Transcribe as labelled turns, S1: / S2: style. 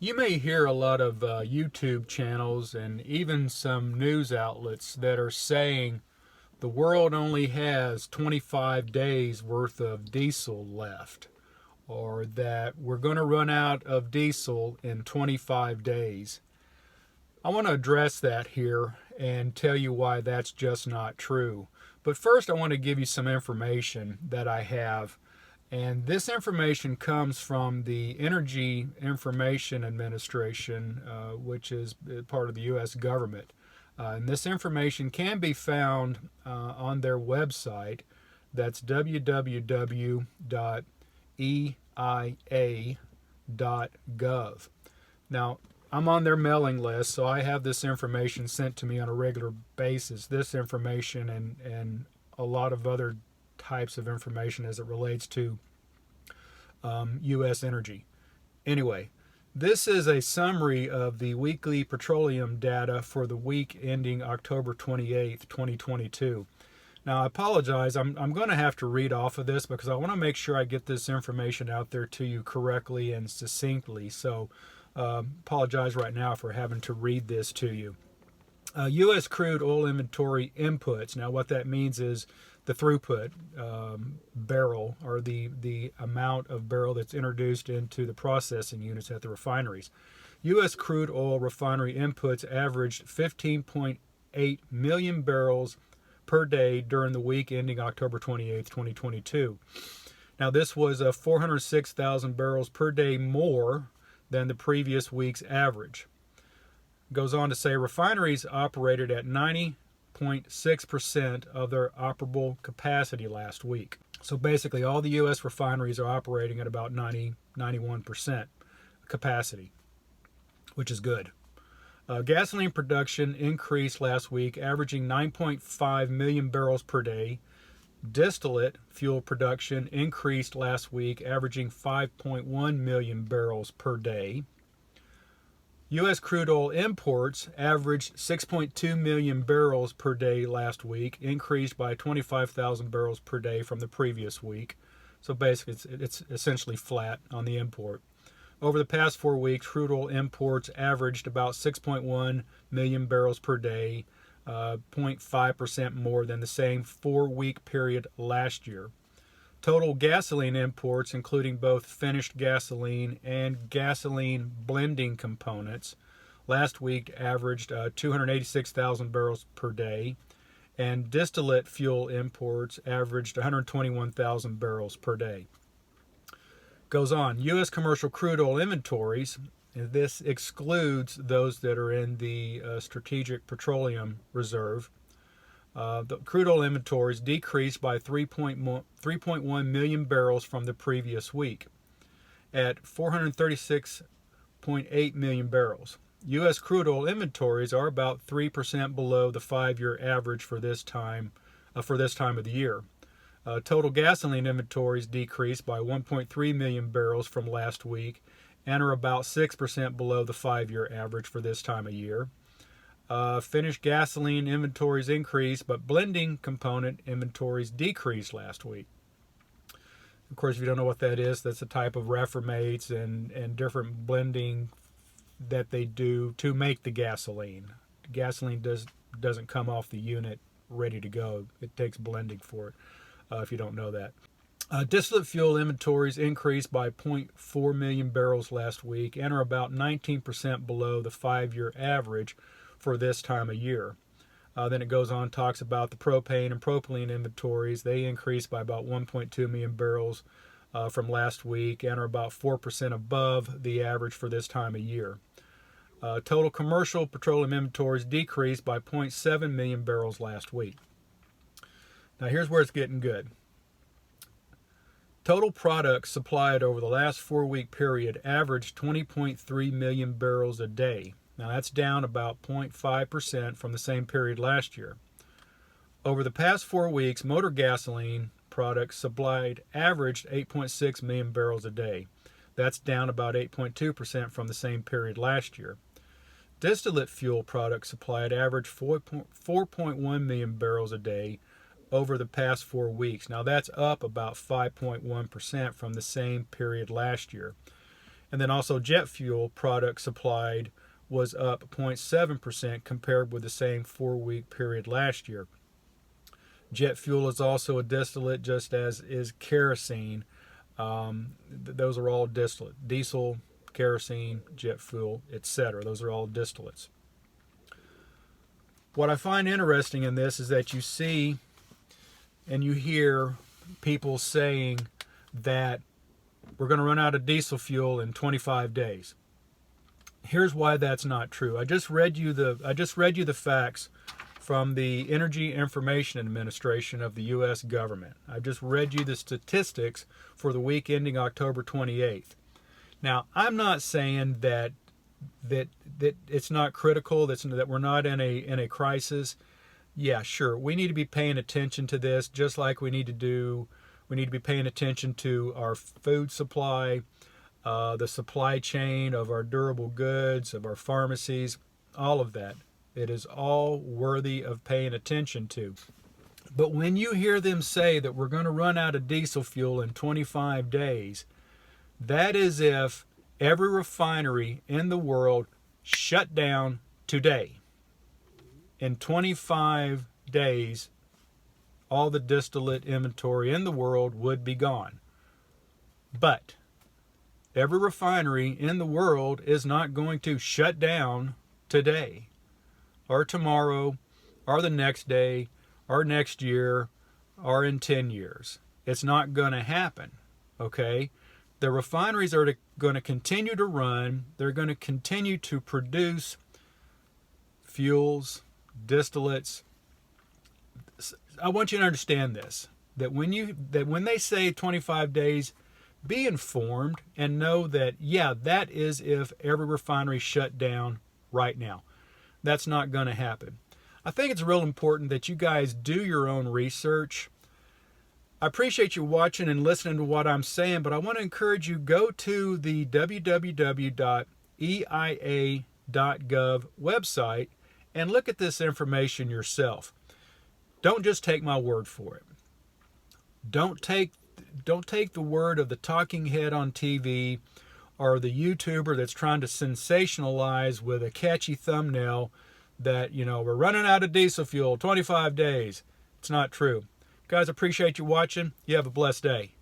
S1: You may hear a lot of YouTube channels and even some news outlets that are saying the world only has 25 days worth of diesel left, or that we're going to run out of diesel in 25 days. I want to address that here and tell you why that's just not true. But first, I want to give you some information that I have. And this information comes from the Energy Information Administration, which is part of the U.S. government. And this information can be found on their website. That's www.eia.gov. Now, I'm on their mailing list, so I have this information sent to me on a regular basis. This information and a lot of other types of information as it relates to U.S. energy. Anyway, this is a summary of the weekly petroleum data for the week ending October 28th, 2022. Now, I apologize. I'm going to have to read off of this because I want to make sure I get this information out there to you correctly and succinctly. So, apologize right now for having to read this to you. U.S. crude oil inventory inputs. Now, what that means is the throughput barrel, or the amount of barrel that's introduced into the processing units at the refineries. U.S. crude oil refinery inputs averaged 15.8 million barrels per day during the week ending October 28, 2022. Now, this was 406,000 barrels per day more than the previous week's average. Goes on to say refineries operated at 90.6% of their operable capacity last week. So basically all the U.S. refineries are operating at about 91% capacity, which is good. Gasoline production increased last week, averaging 9.5 million barrels per day. Distillate fuel production increased last week, averaging 5.1 million barrels per day. U.S. crude oil imports averaged 6.2 million barrels per day last week, increased by 25,000 barrels per day from the previous week. So basically, it's essentially flat on the import. Over the past 4 weeks, crude oil imports averaged about 6.1 million barrels per day, 0.5% more than the same 4-week period last year. Total gasoline imports, including both finished gasoline and gasoline blending components, last week averaged 286,000 barrels per day, and distillate fuel imports averaged 121,000 barrels per day. Goes on, U.S. commercial crude oil inventories, and this excludes those that are in the Strategic Petroleum Reserve. The crude oil inventories decreased by 3.1 million barrels from the previous week at 436.8 million barrels. U.S. crude oil inventories are about 3% below the 5-year average for this time of the year. Total gasoline inventories decreased by 1.3 million barrels from last week and are about 6% below the 5-year average for this time of year. Finished gasoline inventories increased, but blending component inventories decreased last week. Of course, if you don't know what that is, that's a type of reformates and different blending that they do to make the gasoline. Gasoline doesn't come off the unit ready to go. It takes blending for it, if you don't know that. Distillate fuel inventories increased by 0.4 million barrels last week and are about 19% below the 5-year average for this time of year. Then it goes on, talks about the propane and propylene inventories. They increased by about 1.2 million barrels from last week and are about 4% above the average for this time of year. Total commercial petroleum inventories decreased by 0.7 million barrels last week. Now here's where it's getting good. Total products supplied over the last 4-week period averaged 20.3 million barrels a day. Now that's down about 0.5% from the same period last year. Over the past 4 weeks, motor gasoline products supplied averaged 8.6 million barrels a day. That's down about 8.2% from the same period last year. Distillate fuel products supplied averaged 4.1 million barrels a day over the past 4 weeks. Now that's up about 5.1% from the same period last year. And then also jet fuel product supplied was up 0.7% compared with the same 4-week period last year. Jet fuel is also a distillate, just as is kerosene. Those are all distillate. Diesel, kerosene, jet fuel, etc. Those are all distillates. What I find interesting in this is that you see and you hear people saying that we're going to run out of diesel fuel in 25 days. Here's why that's not true. I just read you the facts from the Energy Information Administration of the U.S. government. I just read you the statistics for the week ending October 28th. Now, I'm not saying that it's not critical, that we're not in a crisis. Yeah, sure. We need to be paying attention to this, just like we need to be paying attention to our food supply, the supply chain of our durable goods, of our pharmacies, all of that. It is all worthy of paying attention to. But when you hear them say that we're going to run out of diesel fuel in 25 days, that is if every refinery in the world shut down today. In 25 days, all the distillate inventory in the world would be gone. But every refinery in the world is not going to shut down today, or tomorrow, or the next day, or next year, or in 10 years. It's not going to happen, okay? The refineries are going to continue to run. They're going to continue to produce fuels, distillates. I want you to understand this, that when they say 25 days, be informed and know that, yeah, that is if every refinery shut down right now. That's not going to happen. I think it's real important that you guys do your own research. I appreciate you watching and listening to what I'm saying, but I want to encourage you, go to the www.eia.gov website and look at this information yourself. Don't just take my word for it. Don't take the word of the talking head on TV or the YouTuber that's trying to sensationalize with a catchy thumbnail that, we're running out of diesel fuel, 25 days. It's not true. Guys, appreciate you watching. You have a blessed day.